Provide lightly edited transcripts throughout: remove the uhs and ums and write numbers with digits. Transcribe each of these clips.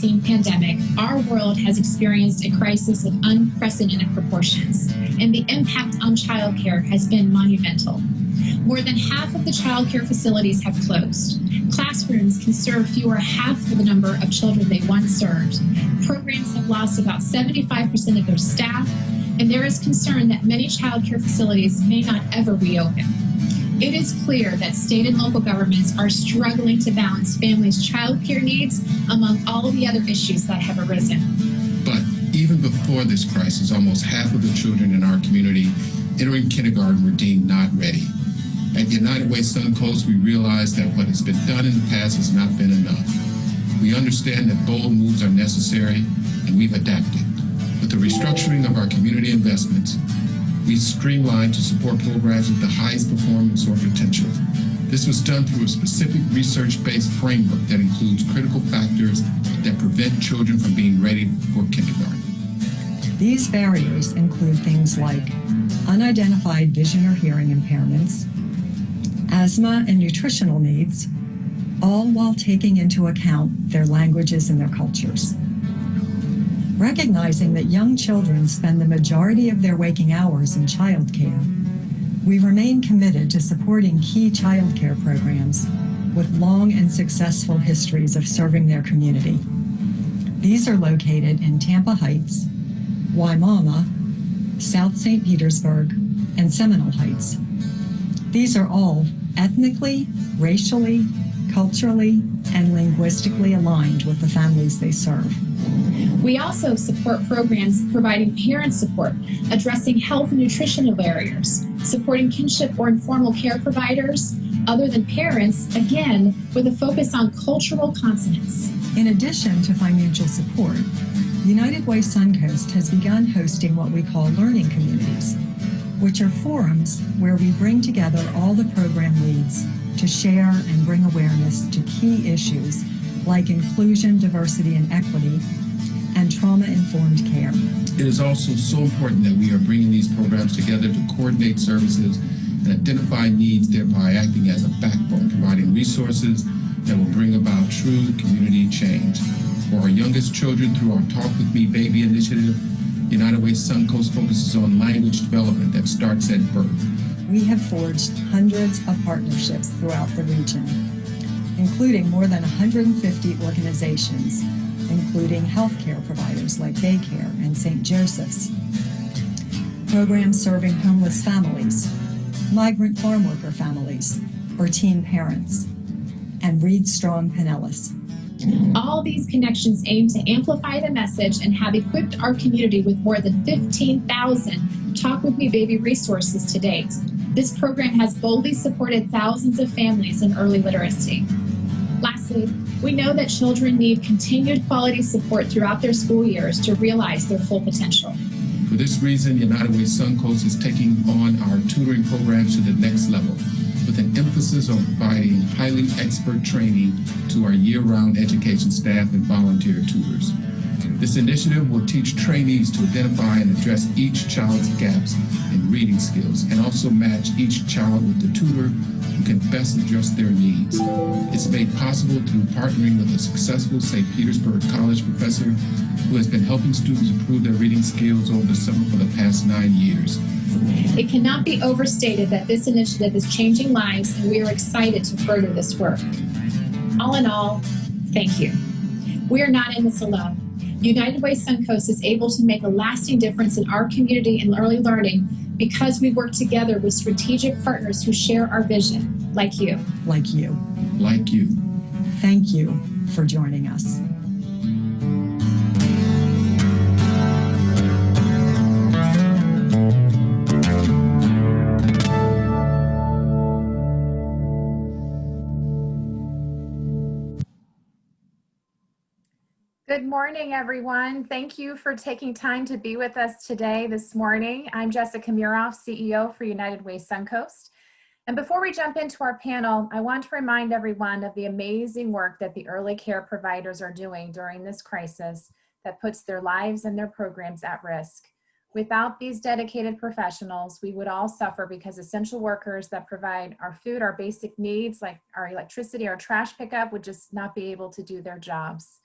COVID-19 pandemic, our world has experienced a crisis of unprecedented proportions, and the impact on childcare has been monumental. More than half of the childcare facilities have closed. Classrooms can serve fewer half of the number of children they once served. Programs have lost about 75% of their staff, and there is concern that many childcare facilities may not ever reopen. It is clear that state and local governments are struggling to balance families' childcare needs among all the other issues that have arisen. But even before this crisis, almost half of the children in our community entering kindergarten were deemed not ready. At United Way Suncoast, we realize that what has been done in the past has not been enough. We understand that bold moves are necessary, and we've adapted. With the restructuring of our community investments, we streamlined to support programs with the highest performance or potential. This was done through a specific research-based framework that includes critical factors that prevent children from being ready for kindergarten. These barriers include things like unidentified vision or hearing impairments, asthma and nutritional needs, all while taking into account their languages and their cultures. Recognizing that young children spend the majority of their waking hours in childcare, we remain committed to supporting key childcare programs with long and successful histories of serving their community. These are located in Tampa Heights, Wimauma, South St. Petersburg, and Seminole Heights. These are all ethnically, racially, culturally, and linguistically aligned with the families they serve. We also support programs providing parent support, addressing health and nutritional barriers, supporting kinship or informal care providers other than parents, again, with a focus on cultural consonance. In addition to financial support, United Way Suncoast has begun hosting what we call learning communities, which are forums where we bring together all the program leads to share and bring awareness to key issues like inclusion, diversity, and equity, and trauma-informed care. It is also so important that we are bringing these programs together to coordinate services and identify needs, thereby acting as a backbone, providing resources that will bring about true community change. For our youngest children, through our Talk With Me Baby initiative, United Way Suncoast focuses on language development that starts at birth. We have forged hundreds of partnerships throughout the region, including more than 150 organizations, including healthcare providers like Daycare and St. Joseph's, programs serving homeless families, migrant farm worker families, or teen parents, and Read Strong Pinellas. All these connections aim to amplify the message and have equipped our community with more than 15,000 Talk With Me Baby resources to date. This program has boldly supported thousands of families in early literacy. Lastly, we know that children need continued quality support throughout their school years to realize their full potential. For this reason, United Way Suncoast is taking on our tutoring programs to the next level, with an emphasis on providing highly expert training to our year-round education staff and volunteer tutors. This initiative will teach trainees to identify and address each child's gaps in reading skills and also match each child with the tutor who can best address their needs. It's made possible through partnering with a successful St. Petersburg College professor who has been helping students improve their reading skills over the summer for the past 9 years. It cannot be overstated that this initiative is changing lives, and we are excited to further this work. All in all, thank you. We are not in this alone. United Way Suncoast is able to make a lasting difference in our community in early learning because we work together with strategic partners who share our vision, like you. Like you. Like you. Thank you for joining us. Good morning, everyone. Thank you for taking time to be with us today, this morning. I'm Jessica Muroff, CEO for United Way Suncoast. And before we jump into our panel, I want to remind everyone of the amazing work that the early care providers are doing during this crisis that puts their lives and their programs at risk. Without these dedicated professionals, we would all suffer because essential workers that provide our food, our basic needs, like our electricity, our trash pickup, would just not be able to do their jobs.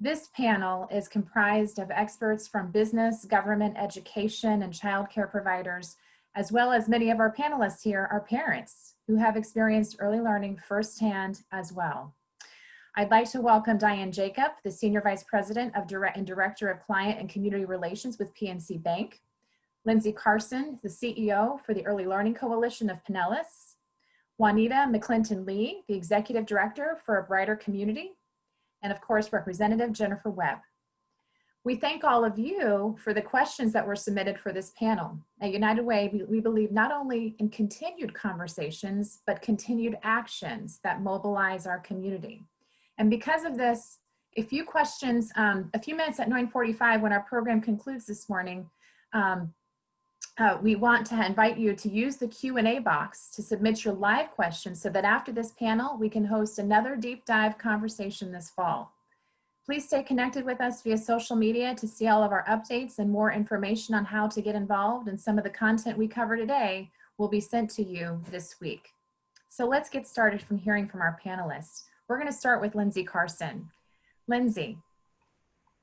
This panel is comprised of experts from business, government, education, and childcare providers, as well as many of our panelists here are parents who have experienced early learning firsthand as well. I'd like to welcome Diane Jacob, the Senior Vice President and Director of Client and Community Relations with PNC Bank, Lindsay Carson, the CEO for the Early Learning Coalition of Pinellas, Juanita McClinton-Lee, the Executive Director for A Brighter Community, and of course, Representative Jennifer Webb. We thank all of you for the questions that were submitted for this panel. At United Way, we believe not only in continued conversations, but continued actions that mobilize our community. And because of this, a few questions, a few minutes at 9:45 when our program concludes this morning, we want to invite you to use the Q&A box to submit your live questions so that after this panel, we can host another deep dive conversation this fall. Please stay connected with us via social media to see all of our updates and more information on how to get involved, and some of the content we cover today will be sent to you this week. So let's get started from hearing from our panelists. We're going to start with Lindsay Carson. Lindsay,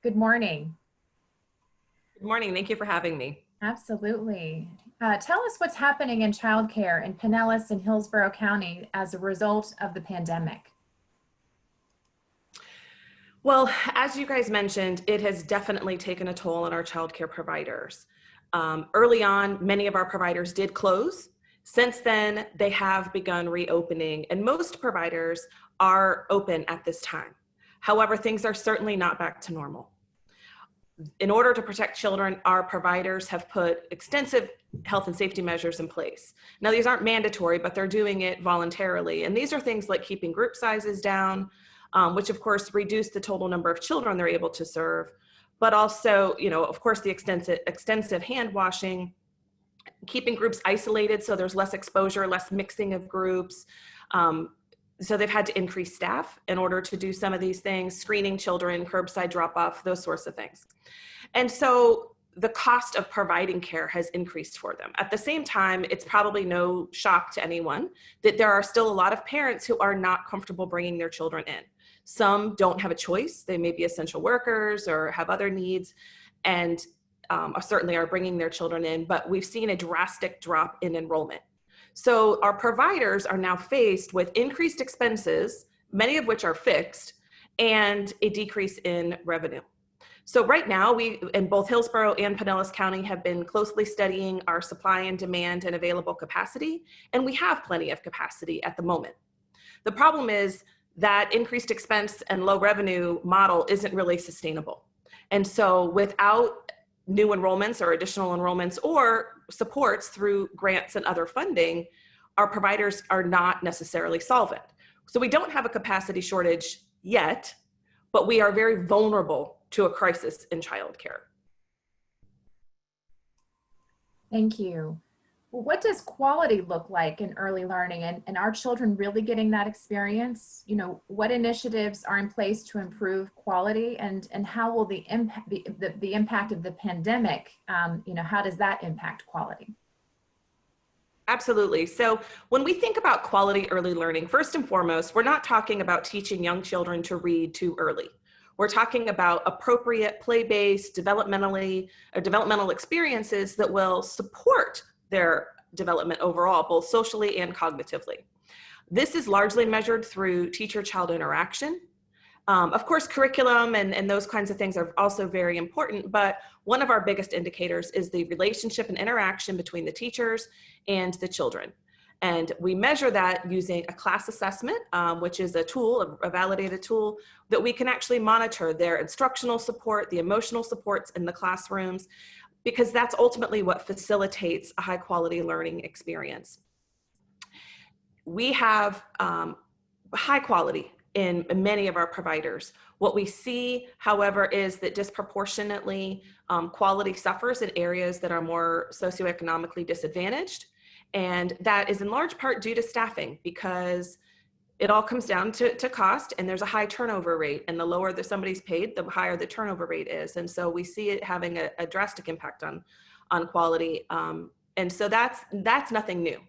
good morning. Good morning. Thank you for having me. Absolutely. Tell us what's happening in childcare in Pinellas and Hillsborough County as a result of the pandemic. Well, as you guys mentioned, it has definitely taken a toll on our childcare providers. Early on, many of our providers did close. Since then, they have begun reopening, and most providers are open at this time. However, things are certainly not back to normal. In order to protect children, our providers have put extensive health and safety measures in place. Now, these aren't mandatory, but they're doing it voluntarily. And these are things like keeping group sizes down, which of course reduce the total number of children they're able to serve, but also, of course, the extensive hand washing, keeping groups isolated so there's less exposure, less mixing of groups. So they've had to increase staff in order to do some of these things, screening children, curbside drop-off, those sorts of things. And so the cost of providing care has increased for them. At the same time, it's probably no shock to anyone that there are still a lot of parents who are not comfortable bringing their children in. Some don't have a choice. They may be essential workers or have other needs, and certainly are bringing their children in, but we've seen a drastic drop in enrollment. So our providers are now faced with increased expenses, many of which are fixed, and a decrease in revenue. So right now, we in both Hillsborough and Pinellas County have been closely studying our supply and demand and available capacity, and we have plenty of capacity at the moment. The problem is that increased expense and low revenue model isn't really sustainable. And so without new enrollments or additional enrollments or supports through grants and other funding, our providers are not necessarily solvent. So we don't have a capacity shortage yet, but we are very vulnerable to a crisis in childcare. Thank you. Well, what does quality look like in early learning, and are children really getting that experience? What initiatives are in place to improve quality, and how will the impact of the pandemic, how does that impact quality? Absolutely. So when we think about quality early learning, first and foremost, we're not talking about teaching young children to read too early. We're talking about appropriate play-based developmental experiences that will support their development overall, both socially and cognitively. This is largely measured through teacher-child interaction. Of course, curriculum and those kinds of things are also very important, but one of our biggest indicators is the relationship and interaction between the teachers and the children. And we measure that using a class assessment, which is a tool, a validated tool, that we can actually monitor their instructional support, the emotional supports in the classrooms, because that's ultimately what facilitates a high quality learning experience. We have high quality in many of our providers. What we see, however, is that disproportionately quality suffers in areas that are more socioeconomically disadvantaged. And that is in large part due to staffing, because it all comes down to cost, and there's a high turnover rate, and the lower that somebody's paid, the higher the turnover rate is. And so we see it having a drastic impact on quality. And so that's nothing new.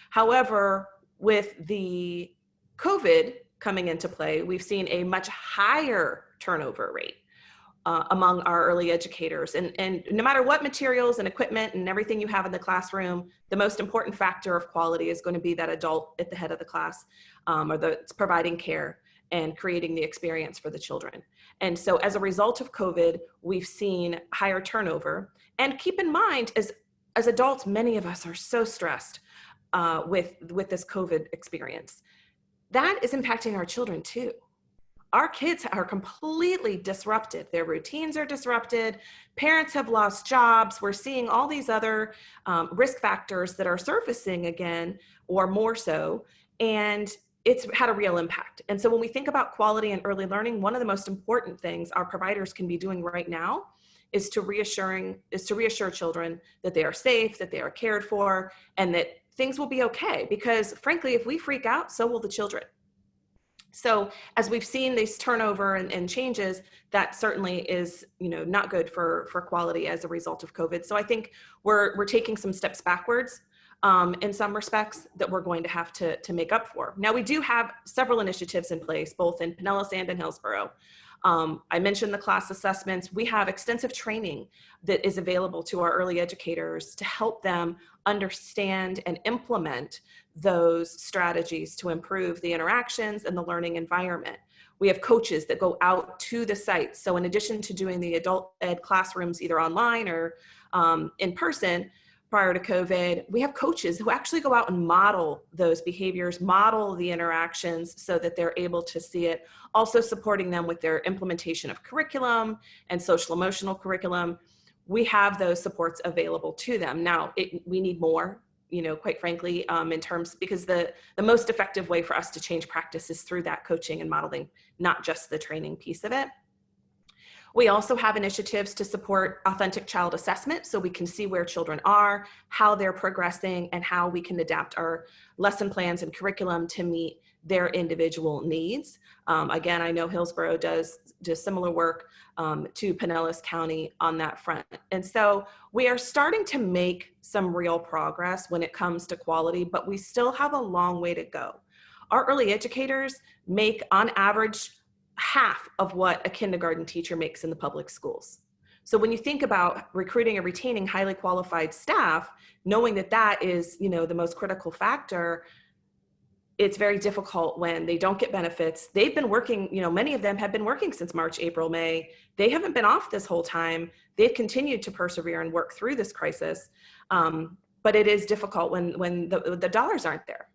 However, with the COVID coming into play, we've seen a much higher turnover rate. among our early educators. And no matter what materials and equipment and everything you have in the classroom, the most important factor of quality is going to be that adult at the head of the class, or that's providing care and creating the experience for the children. And so as a result of COVID, we've seen higher turnover. And keep in mind, as adults, many of us are so stressed with this COVID experience. That is impacting our children too. Our kids are completely disrupted. Their routines are disrupted. Parents have lost jobs. We're seeing all these other risk factors that are surfacing again, or more so, and it's had a real impact. And so when we think about quality and early learning, one of the most important things our providers can be doing right now is to reassure children that they are safe, that they are cared for, and that things will be okay. Because frankly, if we freak out, so will the children. So as we've seen this turnover and changes, that certainly is, not good for quality as a result of COVID. So I think we're taking some steps backwards in some respects that we're going to have to make up for. Now, we do have several initiatives in place, both in Pinellas and in Hillsborough. I mentioned the class assessments. We have extensive training that is available to our early educators to help them understand and implement those strategies to improve the interactions and the learning environment. We have coaches that go out to the sites. So in addition to doing the adult ed classrooms either online or in person prior to COVID, we have coaches who actually go out and model those behaviors, model the interactions so that they're able to see it, also supporting them with their implementation of curriculum and social emotional curriculum. We have those supports available to them. Now, we need more, quite frankly, in terms, because the most effective way for us to change practice is through that coaching and modeling, not just the training piece of it. We also have initiatives to support authentic child assessment so we can see where children are, how they're progressing, and how we can adapt our lesson plans and curriculum to meet their individual needs. Again, I know Hillsborough does similar work to Pinellas County on that front. And so we are starting to make some real progress when it comes to quality, but we still have a long way to go. Our early educators make, on average, half of what a kindergarten teacher makes in the public schools. So when you think about recruiting and retaining highly qualified staff, knowing that that is, the most critical factor, it's very difficult when they don't get benefits. They've been working, many of them have been working since March, April, May. They haven't been off this whole time. They've continued to persevere and work through this crisis. But it is difficult when the dollars aren't there.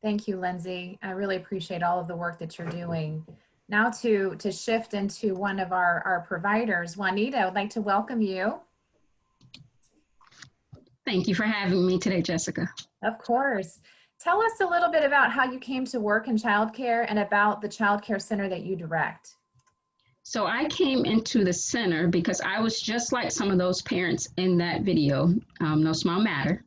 Thank you, Lindsay. I really appreciate all of the work that you're doing. Now to shift into one of our providers, Juanita, I would like to welcome you. Thank you for having me today, Jessica. Of course. Tell us a little bit about how you came to work in childcare and about the childcare center that you direct. So I came into the center because I was just like some of those parents in that video, No Small Matter.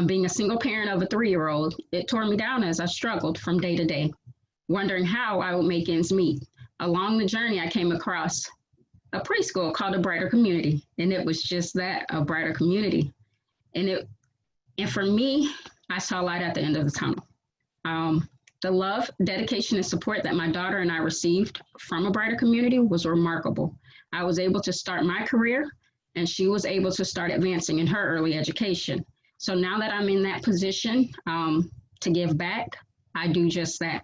Being a single parent of a 3-year-old, it tore me down as I struggled from day to day, wondering how I would make ends meet. Along the journey, I came across a preschool called A Brighter Community, and it was just that, a brighter community. And for me, I saw light at the end of the tunnel. The love, dedication, and support that my daughter and I received from A Brighter Community was remarkable. I was able to start my career, and she was able to start advancing in her early education. So now that I'm in that position to give back, I do just that.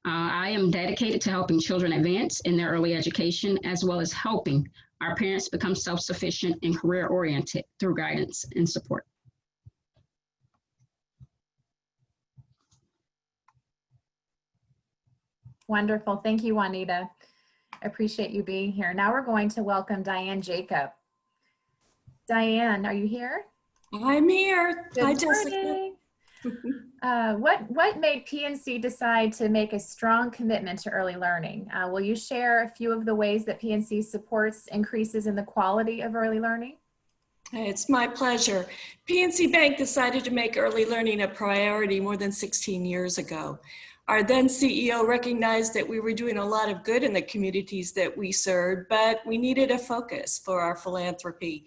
I am dedicated to helping children advance in their early education, as well as helping our parents become self-sufficient and career-oriented through guidance and support. Wonderful. Thank you, Juanita. I appreciate you being here. Now we're going to welcome Diane Jacob. Diane, are you here? I'm here. Good Hi, morning. Jessica. What made PNC decide to make a strong commitment to early learning? Will you share a few of the ways that PNC supports increases in the quality of early learning? It's my pleasure. PNC Bank decided to make early learning a priority more than 16 years ago. Our then CEO recognized that we were doing a lot of good in the communities that we served, but we needed a focus for our philanthropy.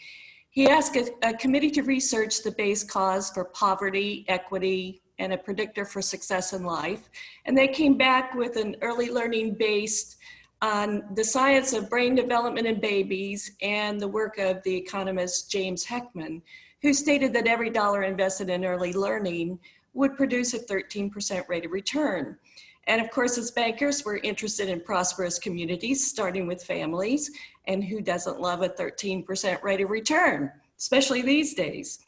He asked a committee to research the base cause for poverty, equity, and a predictor for success in life. And they came back with an early learning based on the science of brain development in babies and the work of the economist James Heckman, who stated that every dollar invested in early learning would produce a 13% rate of return. And of course, as bankers, we're interested in prosperous communities, starting with families, and who doesn't love a 13% rate of return, especially these days.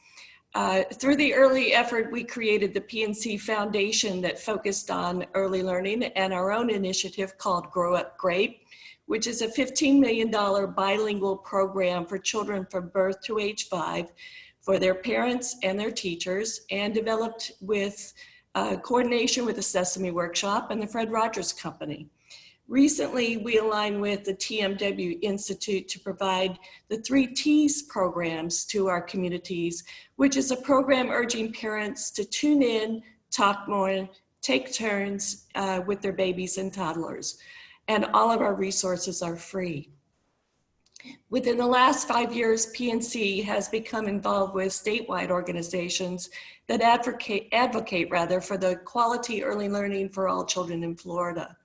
Through the early effort, we created the PNC Foundation that focused on early learning and our own initiative called Grow Up Great, which is a $15 million bilingual program for children from birth to age 5 for their parents and their teachers, and developed with coordination with the Sesame Workshop and the Fred Rogers Company. Recently, we aligned with the TMW Institute to provide the 3 T's programs to our communities, which is a program urging parents to tune in, talk more, take turns with their babies and toddlers. And all of our resources are free. Within the last 5 years, PNC has become involved with statewide organizations that advocate for the quality early learning for all children in Florida.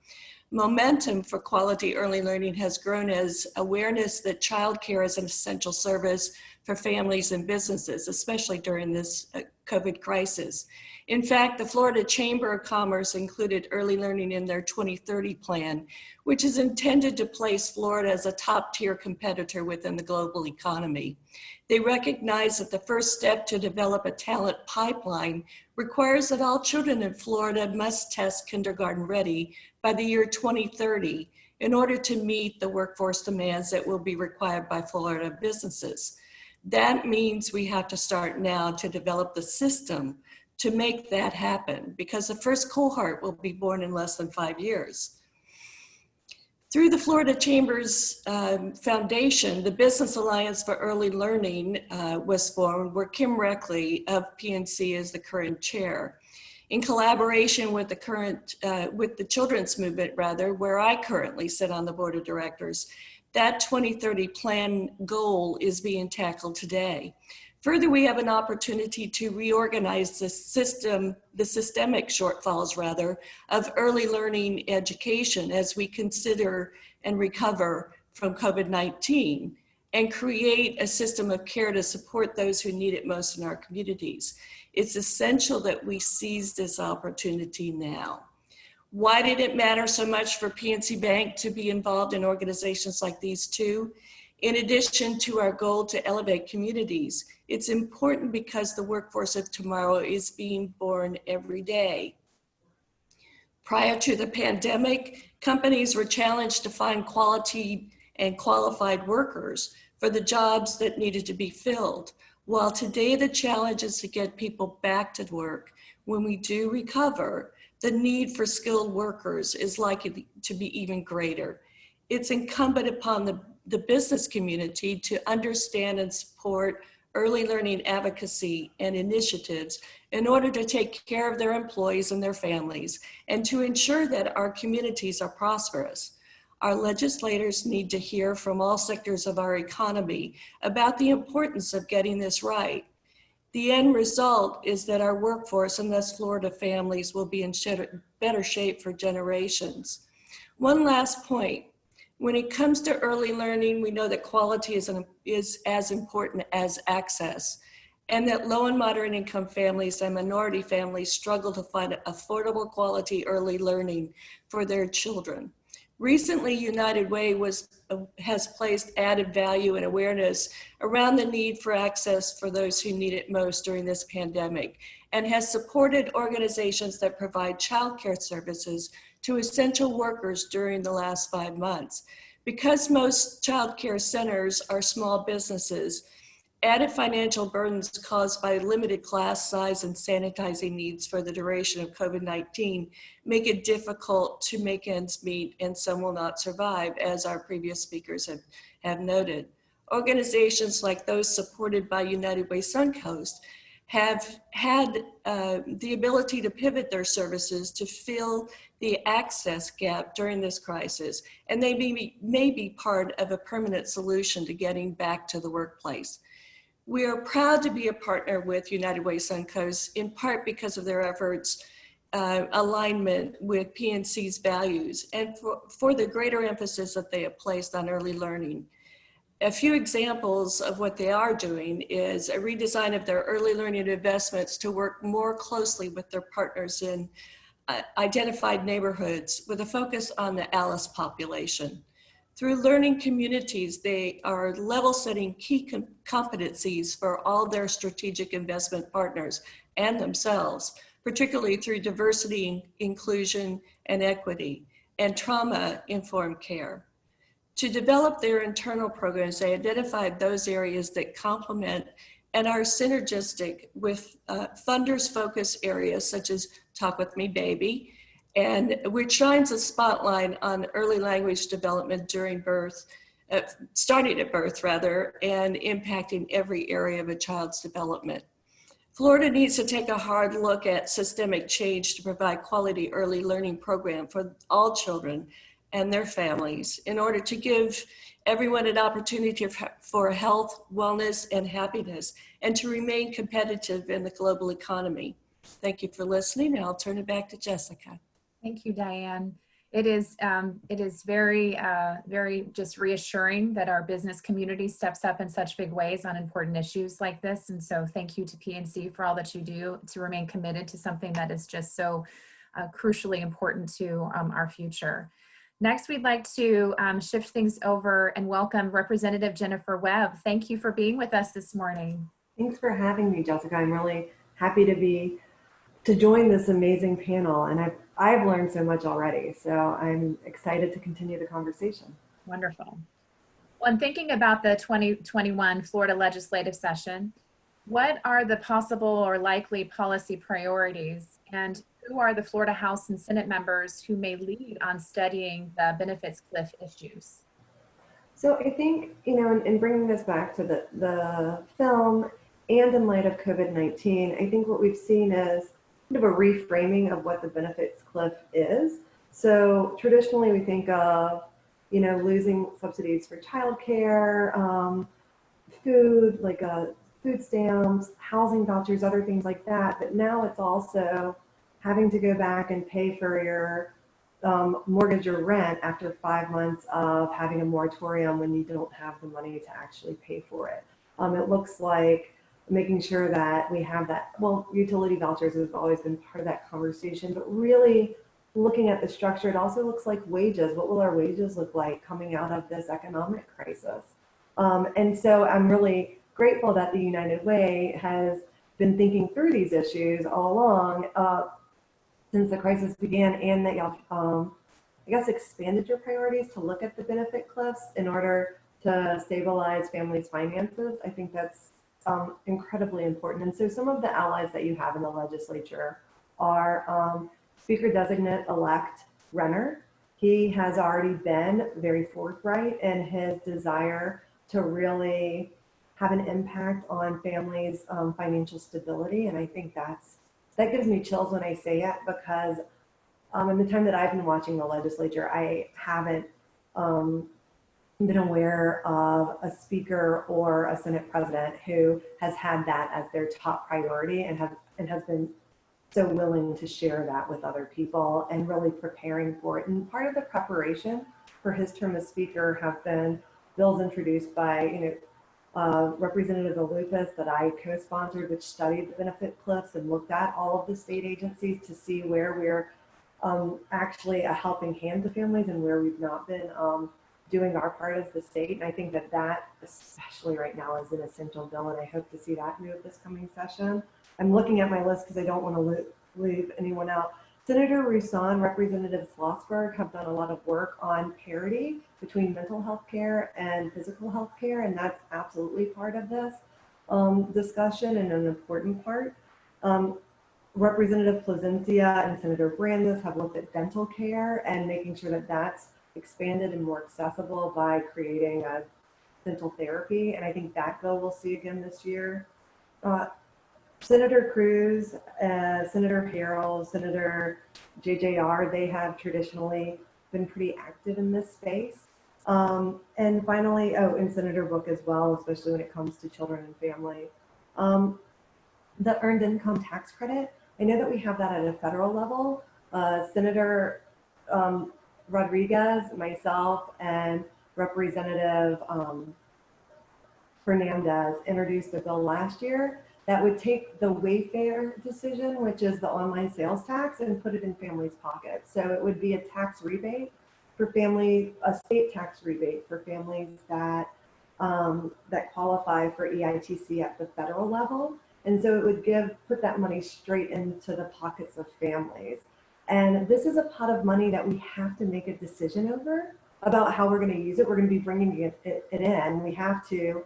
Momentum for quality early learning has grown as awareness that childcare is an essential service for families and businesses, especially during this COVID crisis. In fact, the Florida Chamber of Commerce included early learning in their 2030 plan, which is intended to place Florida as a top-tier competitor within the global economy. They recognize that the first step to develop a talent pipeline requires that all children in Florida must test kindergarten ready by the year 2030 in order to meet the workforce demands that will be required by Florida businesses. That means we have to start now to develop the system to make that happen, because the first cohort will be born in less than 5 years. Through the Florida Chamber's Foundation, the Business Alliance for Early Learning was formed, where Kim Reckley of PNC is the current chair. In collaboration with the Children's Movement, where I currently sit on the board of directors, that 2030 plan goal is being tackled today. Further, we have an opportunity to reorganize the systemic shortfalls of early learning education as we consider and recover from COVID-19, and create a system of care to support those who need it most in our communities. It's essential that we seize this opportunity now. Why did it matter so much for PNC Bank to be involved in organizations like these two? In addition to our goal to elevate communities, it's important because the workforce of tomorrow is being born every day. Prior to the pandemic, companies were challenged to find quality and qualified workers for the jobs that needed to be filled. While today the challenge is to get people back to work, when we do recover, the need for skilled workers is likely to be even greater. It's incumbent upon the business community to understand and support early learning advocacy and initiatives in order to take care of their employees and their families, and to ensure that our communities are prosperous. Our legislators need to hear from all sectors of our economy about the importance of getting this right. The end result is that our workforce, and thus Florida families, will be in better shape for generations. One last point. When it comes to early learning, we know that quality is as important as access, and that low and moderate income families and minority families struggle to find affordable quality early learning for their children. Recently, United Way has placed added value and awareness around the need for access for those who need it most during this pandemic, and has supported organizations that provide childcare services to essential workers during the last 5 months. Because most childcare centers are small businesses, added financial burdens caused by limited class size and sanitizing needs for the duration of COVID-19 make it difficult to make ends meet, and some will not survive, as our previous speakers have noted. Organizations like those supported by United Way Suncoast have had the ability to pivot their services to fill the access gap during this crisis, and they may be part of a permanent solution to getting back to the workplace. We are proud to be a partner with United Way Suncoast, in part because of their efforts alignment with PNC's values and for the greater emphasis that they have placed on early learning. A few examples of what they are doing is a redesign of their early learning investments to work more closely with their partners in identified neighborhoods with a focus on the ALICE population. Through learning communities, they are level setting key competencies for all their strategic investment partners and themselves, particularly through diversity, inclusion, and equity, and trauma-informed care. To develop their internal programs, they identified those areas that complement and are synergistic with funders' focus areas such as Talk With Me Baby, and which shines a spotlight on early language development during birth, starting at birth rather, and impacting every area of a child's development. Florida needs to take a hard look at systemic change to provide quality early learning program for all children and their families in order to give everyone an opportunity for health, wellness, and happiness, and to remain competitive in the global economy. Thank you for listening, and I'll turn it back to Jessica. Thank you, Diane. It is very, very just reassuring that our business community steps up in such big ways on important issues like this. And so thank you to PNC for all that you do to remain committed to something that is just so crucially important to our future. Next, we'd like to shift things over and welcome Representative Jennifer Webb. Thank you for being with us this morning. Thanks for having me, Jessica. I'm really happy to join this amazing panel, and I've learned so much already. So I'm excited to continue the conversation. Wonderful. Well, and thinking about the 2021 Florida legislative session, what are the possible or likely policy priorities, and who are the Florida House and Senate members who may lead on studying the benefits cliff issues? So I think, in bringing this back to the film and in light of COVID-19, I think what we've seen is kind of a reframing of what the benefits cliff is. So traditionally we think of, losing subsidies for childcare, food, like food stamps, housing vouchers, other things like that. But now it's also having to go back and pay for your mortgage or rent after 5 months of having a moratorium when you don't have the money to actually pay for it. It looks like making sure that we have that, well, utility vouchers has always been part of that conversation, but really looking at the structure, it also looks like wages. What will our wages look like coming out of this economic crisis? And so I'm really grateful that the United Way has been thinking through these issues all along since the crisis began, and that y'all, I guess, expanded your priorities to look at the benefit cliffs in order to stabilize families' finances. I think that's incredibly important. And so some of the allies that you have in the legislature are Speaker Designate Elect Renner. He has already been very forthright in his desire to really have an impact on families' financial stability. And I think that gives me chills when I say it, because in the time that I've been watching the legislature, I haven't been aware of a speaker or a Senate president who has had that as their top priority and has been so willing to share that with other people and really preparing for it. And part of the preparation for his term as speaker have been bills introduced by, Representative Lupus that I co-sponsored, which studied the benefit cliffs and looked at all of the state agencies to see where we're actually a helping hand to families and where we've not been doing our part as the state. And I think that especially right now is an essential bill, and I hope to see that move this coming session. I'm looking at my list because I don't want to leave anyone out. Senator Rousseau, Representative Schlossberg have done a lot of work on parity between mental health care and physical health care, and that's absolutely part of this discussion and an important part. Representative Placencia and Senator Brandes have looked at dental care and making sure that that's expanded and more accessible by creating a dental therapy, and I think that bill we'll see again this year. Senator Cruz, Senator Harrell, Senator JJR, they have traditionally been pretty active in this space. And finally, and Senator Book as well, especially when it comes to children and family. The earned income tax credit, I know that we have that at a federal level. Senator Rodriguez, myself, and Representative Fernandez introduced a bill last year that would take the Wayfair decision, which is the online sales tax, and put it in families' pockets. So it would be a tax rebate for families, a state tax rebate for families that that qualify for EITC at the federal level. And so it would put that money straight into the pockets of families. And this is a pot of money that we have to make a decision over about how we're going to use it. We're going to be bringing it in. We have to.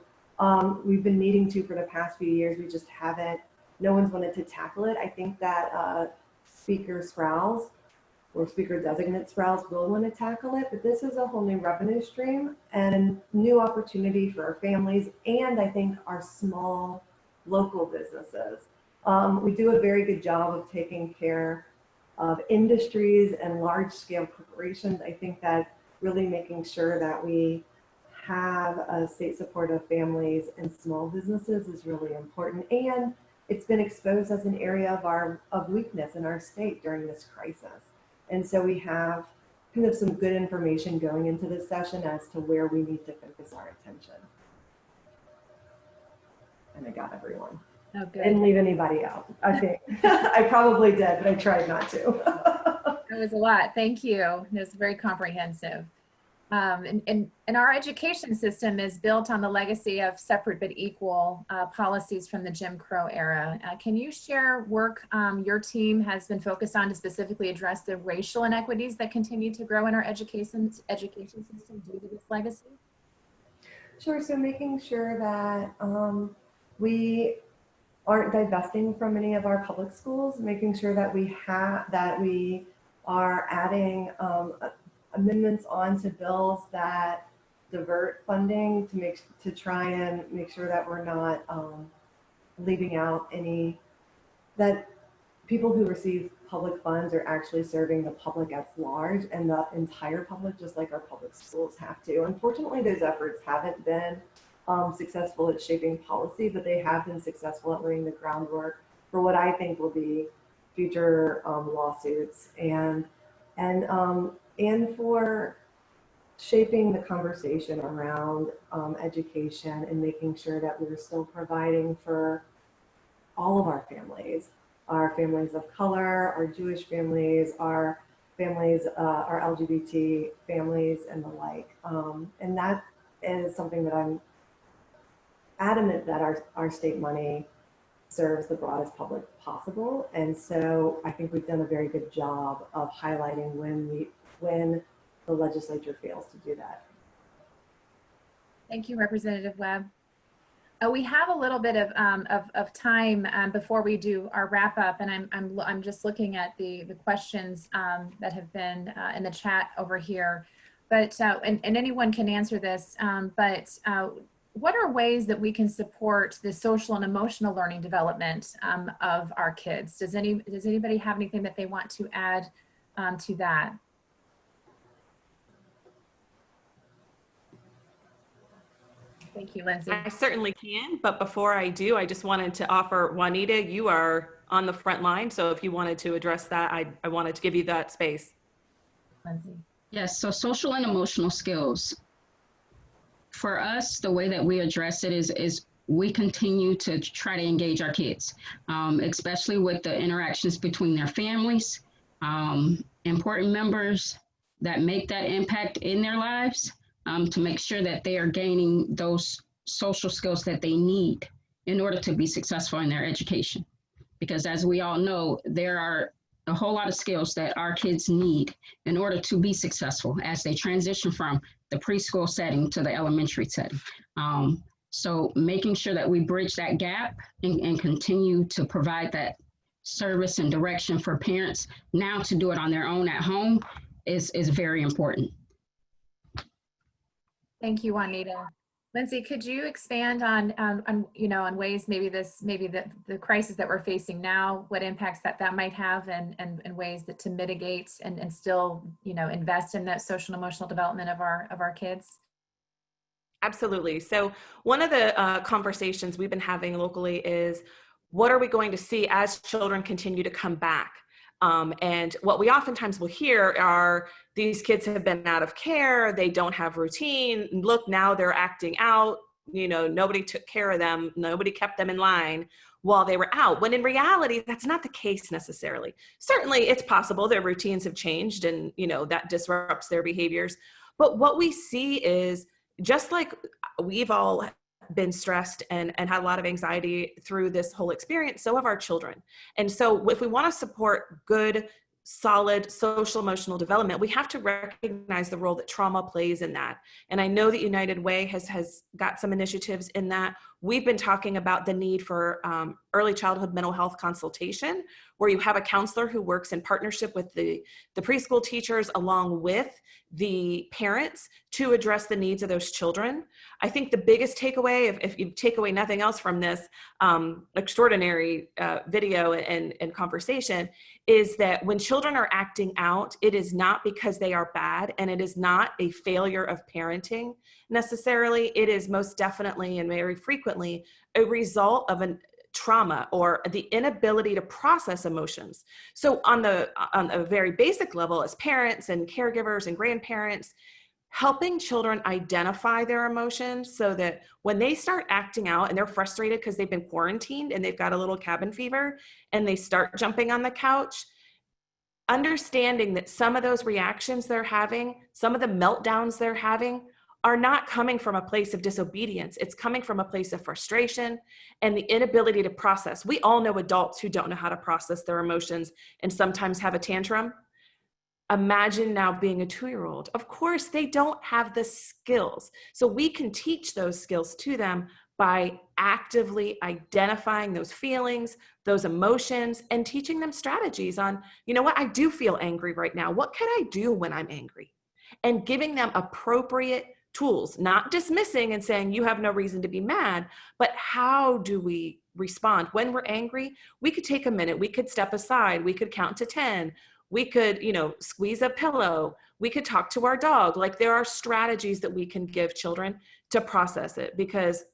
We've been needing to for the past few years. We just haven't. No one's wanted to tackle it. I think that Speaker Sprouse or Speaker Designate Sprouse will want to tackle it. But this is a whole new revenue stream and new opportunity for our families and I think our small local businesses. We do a very good job of taking care of industries and large-scale corporations. I think that really making sure that we have a state support of families and small businesses is really important. And it's been exposed as an area of weakness in our state during this crisis. And so we have kind of some good information going into this session as to where we need to focus our attention. And I got everyone. Oh, good. Didn't leave anybody out, I think. I probably did, but I tried not to. That was a lot. Thank you. It was very comprehensive. And our education system is built on the legacy of separate but equal policies from the Jim Crow era. Can you share work your team has been focused on to specifically address the racial inequities that continue to grow in our education system due to this legacy? Sure. So making sure that we aren't divesting from any of our public schools, making sure that we are adding amendments onto bills that divert funding to try and make sure that we're not leaving out that people who receive public funds are actually serving the public at large and the entire public, just like our public schools have to. Unfortunately, those efforts haven't been successful at shaping policy, but they have been successful at laying the groundwork for what I think will be future lawsuits and for shaping the conversation around education and making sure that we're still providing for all of our families of color, our Jewish families, our families, our LGBT families and the like. And that is something that I'm adamant that our state money serves the broadest public possible. And so I think we've done a very good job of highlighting when the legislature fails to do that. Thank you, Representative Webb. We have a little bit of time before we do our wrap up, and I'm just looking at the questions that have been in the chat over here. But and anyone can answer this. What are ways that we can support the social and emotional learning development of our kids? Does anybody have anything that they want to add to that? Thank you, Lindsay. I certainly can, but before I do, I just wanted to offer, Juanita, you are on the front line, so if you wanted to address that, I wanted to give you that space. Lindsay. Yes, so social and emotional skills. For us, the way that we address it is we continue to try to engage our kids, especially with the interactions between their families, important members that make that impact in their lives, to make sure that they are gaining those social skills that they need in order to be successful in their education. Because as we all know, there are a whole lot of skills that our kids need in order to be successful as they transition from the preschool setting to the elementary setting. So making sure that we bridge that gap and continue to provide that service and direction for parents now to do it on their own at home is very important. Thank you, Juanita. Lindsay, could you expand on ways maybe the crisis that we're facing now, what impacts that might have, and ways that to mitigate and still invest in that social and emotional development of our kids? Absolutely. So one of the conversations we've been having locally is what are we going to see as children continue to come back? And what we oftentimes will hear are, these kids have been out of care, they don't have routine, look, now they're acting out, you know, nobody took care of them, nobody kept them in line while they were out. When in reality, that's not the case necessarily. Certainly it's possible their routines have changed and, you know, that disrupts their behaviors. But what we see is, just like we've all been stressed and had a lot of anxiety through this whole experience, so have our children. And so if we want to support good, solid social emotional development, we have to recognize the role that trauma plays in that. And I know that United Way has got some initiatives in that. We've been talking about the need for early childhood mental health consultation, where you have a counselor who works in partnership with the preschool teachers along with the parents to address the needs of those children. I think the biggest takeaway, if you take away nothing else from this extraordinary video and conversation, is that when children are acting out, it is not because they are bad, and it is not a failure of parenting necessarily. It is most definitely and very frequently a result of a trauma or the inability to process emotions. So on a very basic level, as parents and caregivers and grandparents, helping children identify their emotions so that when they start acting out and they're frustrated because they've been quarantined and they've got a little cabin fever and they start jumping on the couch, understanding that some of those reactions they're having, some of the meltdowns they're having, are not coming from a place of disobedience. It's coming from a place of frustration and the inability to process. We all know adults who don't know how to process their emotions and sometimes have a tantrum. Imagine now being a 2-year-old. Of course, they don't have the skills. So we can teach those skills to them by actively identifying those feelings, those emotions, and teaching them strategies on, you know what, I do feel angry right now. What can I do when I'm angry? And giving them appropriate tools, not dismissing and saying, you have no reason to be mad, but how do we respond? When we're angry, we could take a minute, we could step aside, we could count to 10, we could, you know, squeeze a pillow, we could talk to our dog. Like, there are strategies that we can give children to process it, because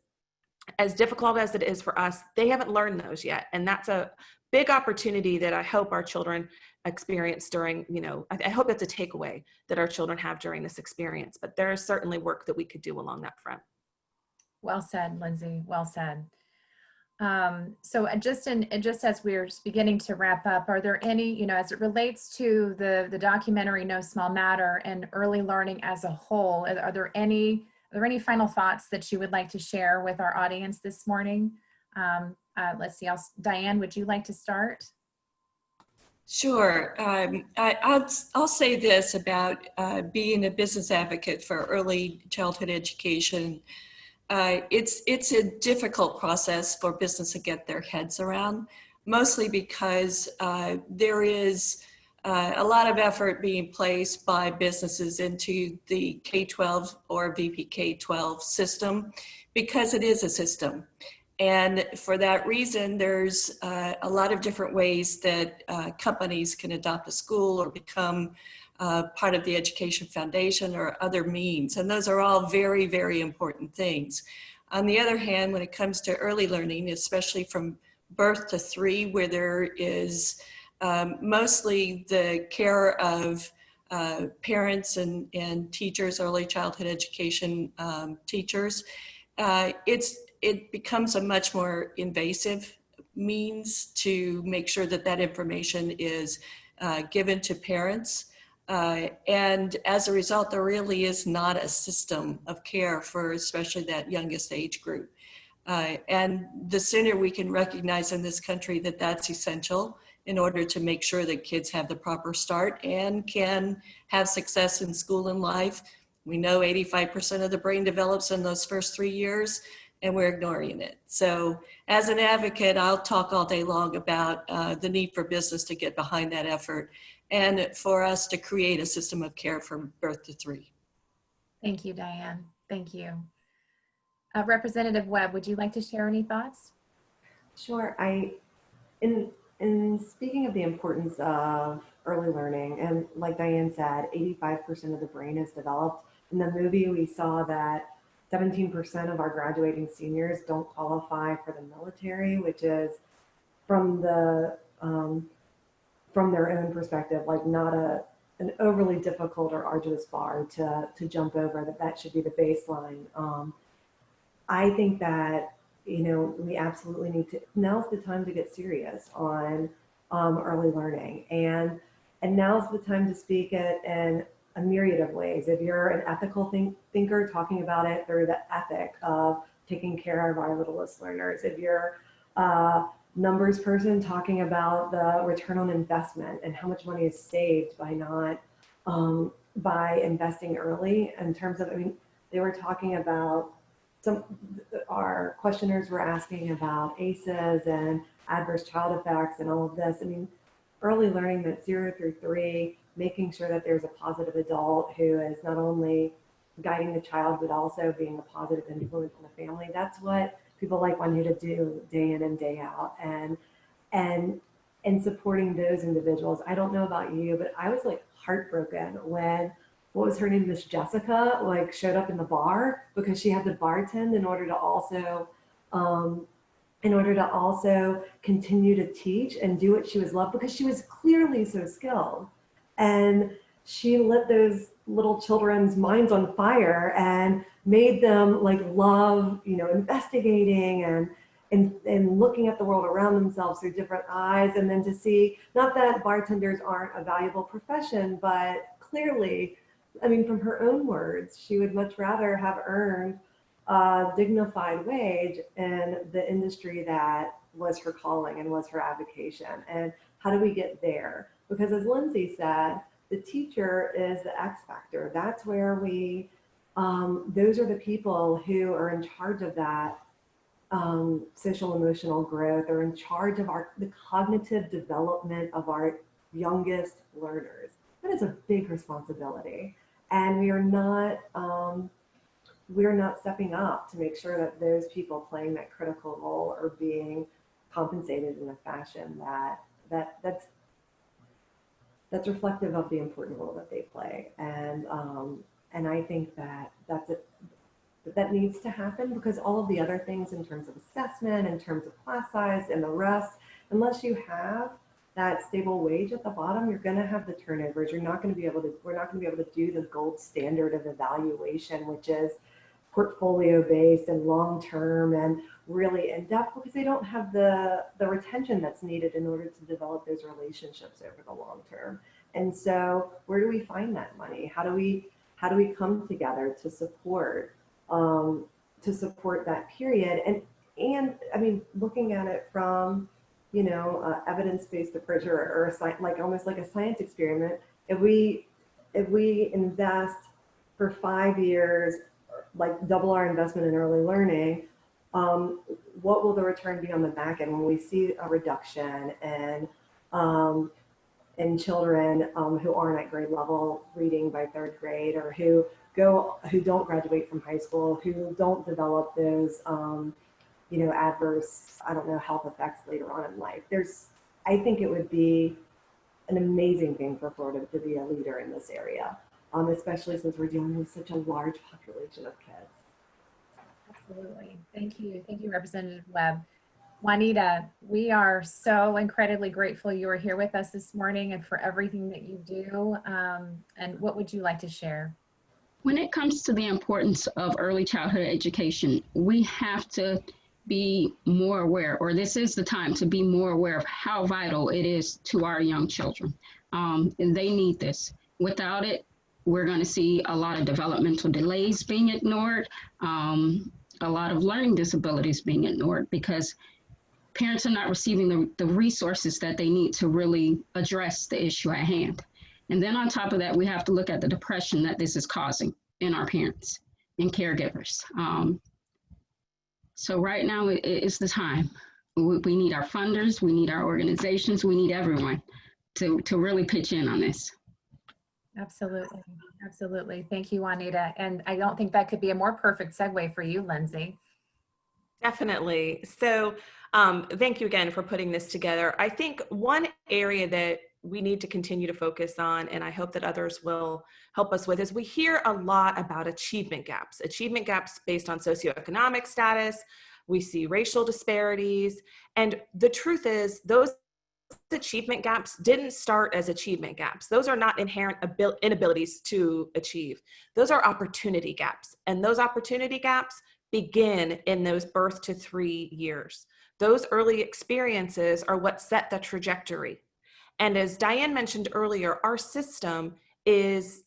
as difficult as it is for us, they haven't learned those yet. And that's a big opportunity that I hope our children experience during, you know, I hope it's a takeaway that our children have during this experience, but there is certainly work that we could do along that front. Well said, Lindsay, well said. So just as we're beginning to wrap up, are there any, you know, as it relates to the documentary No Small Matter and early learning as a whole, are there any final thoughts that you would like to share with our audience this morning? Let's see, Diane, would you like to start? Sure. I'll say this about being a business advocate for early childhood education. It's a difficult process for business to get their heads around, mostly because there is a lot of effort being placed by businesses into the K-12 or VPK-12 system, because it is a system. And for that reason, there's a lot of different ways that companies can adopt a school or become part of the education foundation or other means. And those are all very, very important things. On the other hand, when it comes to early learning, especially from birth to 3, where there is mostly the care of parents and teachers, early childhood education teachers, it becomes a much more invasive means to make sure that that information is given to parents. And as a result, there really is not a system of care for especially that youngest age group. And the sooner we can recognize in this country that that's essential in order to make sure that kids have the proper start and can have success in school and life. We know 85% of the brain develops in those first 3 years, and we're ignoring it. So as an advocate, I'll talk all day long about the need for business to get behind that effort and for us to create a system of care from birth to 3. Thank you, Diane. Thank you. Representative Webb, would you like to share any thoughts? Sure. In speaking of the importance of early learning, and like Diane said, 85% of the brain is developed. In the movie, we saw that 17% of our graduating seniors don't qualify for the military, which is from the from their own perspective, like not an overly difficult or arduous bar to jump over, that should be the baseline. I think that, we absolutely need to, now's the time to get serious on early learning. And now's the time to speak it in a myriad of ways. If you're an ethical thinker, talking about it through the ethic of taking care of our littlest learners. If you're a numbers person, talking about the return on investment and how much money is saved by not, by investing early, in terms of, they were talking about, our questioners were asking about ACEs and adverse child effects and all of this. Early learning, that 0 through 3, making sure that there's a positive adult who is not only guiding the child, but also being a positive influence in the family. That's what people like Juanita do day in and day out, and supporting those individuals. I don't know about you, but I was like heartbroken when, what was her name, Miss Jessica, like showed up in the bar because she had to bartend in order to also continue to teach and do what she was loved, because she was clearly so skilled. And she lit those little children's minds on fire and made them like love, investigating and looking at the world around themselves through different eyes. And then to see, not that bartenders aren't a valuable profession, but clearly, from her own words, she would much rather have earned a dignified wage in the industry that was her calling and was her avocation. And how do we get there? Because as Lindsay said, the teacher is the X factor. That's where we, those are the people who are in charge of that social emotional growth, or in charge of the cognitive development of our youngest learners. That is a big responsibility. And we are not stepping up to make sure that those people playing that critical role are being compensated in a fashion that's reflective of the important role that they play. And I think that needs to happen, because all of the other things in terms of assessment, in terms of class size and the rest, unless you have that stable wage at the bottom, you're going to have the turnovers. We're not going to be able to do the gold standard of evaluation, which is portfolio based and long-term and really in-depth, because they don't have the retention that's needed in order to develop those relationships over the long term. And so where do we find that money? How do we come together to support that period? And looking at it from, evidence-based approach, or almost like a science experiment. If we invest for 5 years, like double our investment in early learning, what will the return be on the back end when we see a reduction in children who aren't at grade level reading by 3rd grade, or who don't graduate from high school, who don't develop those adverse, health effects later on in life. I think it would be an amazing thing for Florida to be a leader in this area, especially since we're dealing with such a large population of kids. Absolutely. Thank you, Representative Webb. Juanita, we are so incredibly grateful you are here with us this morning and for everything that you do. And what would you like to share? When it comes to the importance of early childhood education, we have to be more aware, or this is the time to be more aware of how vital it is to our young children. And they need this. Without it, we're going to see a lot of developmental delays being ignored, a lot of learning disabilities being ignored, because parents are not receiving the resources that they need to really address the issue at hand. And then on top of that, we have to look at the depression that this is causing in our parents and caregivers. So right now is the time. We need our funders, we need our organizations, we need everyone to really pitch in on this. Absolutely. Absolutely. Thank you, Juanita. And I don't think that could be a more perfect segue for you, Lindsay. Definitely. So thank you again for putting this together. I think one area that we need to continue to focus on, and I hope that others will help us with, is we hear a lot about achievement gaps based on socioeconomic status, We see racial disparities. And the truth is, those achievement gaps didn't start as achievement gaps. Those are not inherent inabilities to achieve. Those are opportunity gaps. And those opportunity gaps begin in those birth to 3 years. Those early experiences are what set the trajectory. And as Diane mentioned earlier, our system is,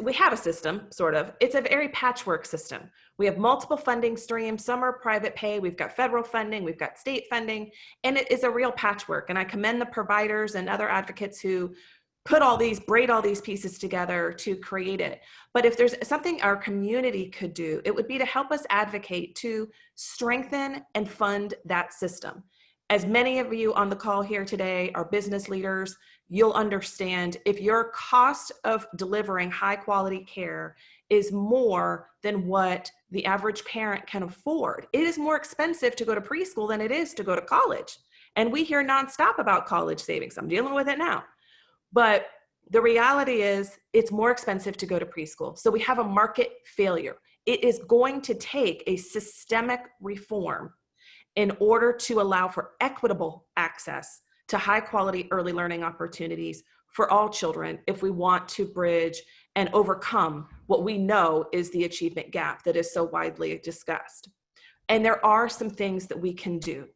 we have a system, sort of. It's a very patchwork system. We have multiple funding streams. Some are private pay. We've got federal funding. We've got state funding. And it is a real patchwork. And I commend the providers and other advocates who braid all these pieces together to create it. But if there's something our community could do, it would be to help us advocate to strengthen and fund that system. As many of you on the call here today are business leaders, you'll understand if your cost of delivering high quality care is more than what the average parent can afford, it is more expensive to go to preschool than it is to go to college. And we hear nonstop about college savings. I'm dealing with it now. But the reality is it's more expensive to go to preschool. So we have a market failure. It is going to take a systemic reform in order to allow for equitable access to high quality early learning opportunities for all children if we want to bridge and overcome what we know is the achievement gap that is so widely discussed. And there are some things that we can do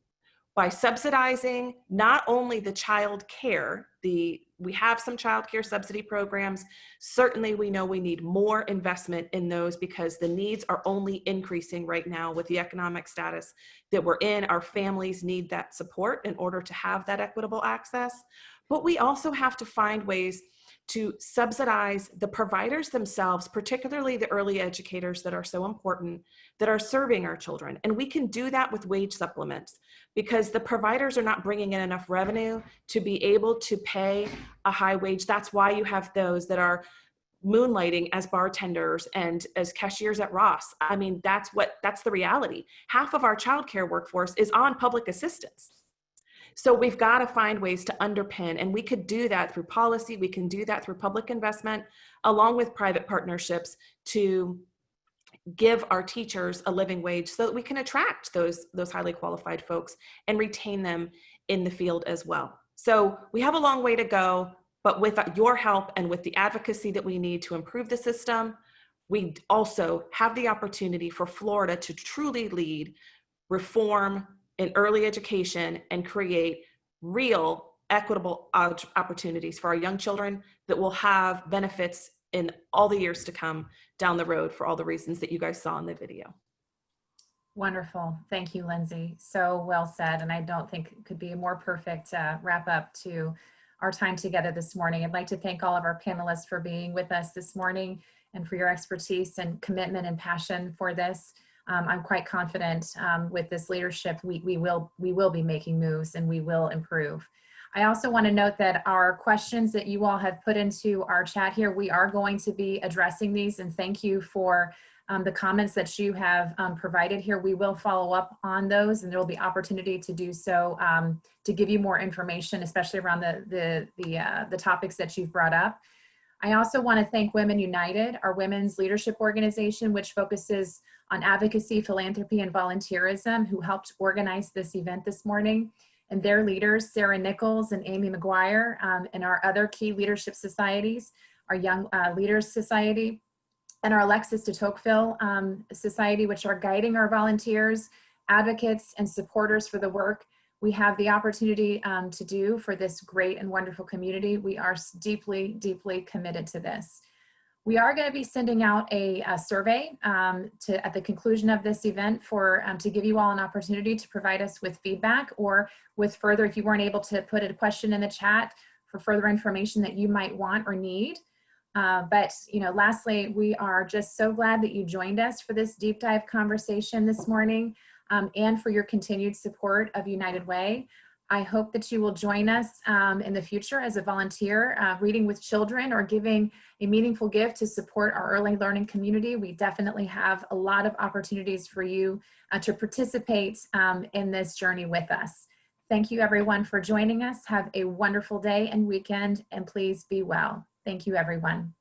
by subsidizing not only the child care, we have some child care subsidy programs. Certainly we know we need more investment in those because the needs are only increasing right now with the economic status that we're in. Our families need that support in order to have that equitable access. But we also have to find ways to subsidize the providers themselves, particularly the early educators that are so important, that are serving our children. And we can do that with wage supplements because the providers are not bringing in enough revenue to be able to pay a high wage. That's why you have those that are moonlighting as bartenders and as cashiers at Ross. I mean, that's the reality. Half of our childcare workforce is on public assistance. So we've got to find ways to underpin, and we could do that through policy. We can do that through public investment, along with private partnerships to give our teachers a living wage so that we can attract those highly qualified folks and retain them in the field as well. So we have a long way to go, but with your help and with the advocacy that we need to improve the system, we also have the opportunity for Florida to truly lead reform in early education and create real equitable opportunities for our young children that will have benefits in all the years to come down the road for all the reasons that you guys saw in the video. Wonderful. Thank you, Lindsay. So well said. And I don't think it could be a more perfect wrap up to our time together this morning. I'd like to thank all of our panelists for being with us this morning and for your expertise and commitment and passion for this. I'm quite confident with this leadership, we will be making moves and we will improve. I also want to note that our questions that you all have put into our chat here, we are going to be addressing these, and thank you for the comments that you have provided here. We will follow up on those, and there will be opportunity to do so to give you more information, especially around the topics that you've brought up. I also want to thank Women United, our women's leadership organization, which focuses on advocacy, philanthropy, and volunteerism, who helped organize this event this morning, and their leaders, Sarah Nichols and Amy McGuire, and our other key leadership societies, our Young Leaders Society, and our Alexis de Tocqueville Society, which are guiding our volunteers, advocates, and supporters for the work we have the opportunity to do for this great and wonderful community. We are deeply, deeply committed to this. We are going to be sending out a survey at the conclusion of this event to give you all an opportunity to provide us with feedback or with further, if you weren't able to put a question in the chat, for further information that you might want or need. But lastly, we are just so glad that you joined us for this deep dive conversation this morning and for your continued support of United Way. I hope that you will join us in the future as a volunteer, reading with children or giving a meaningful gift to support our early learning community. We definitely have a lot of opportunities for you to participate in this journey with us. Thank you everyone for joining us. Have a wonderful day and weekend, and please be well. Thank you everyone.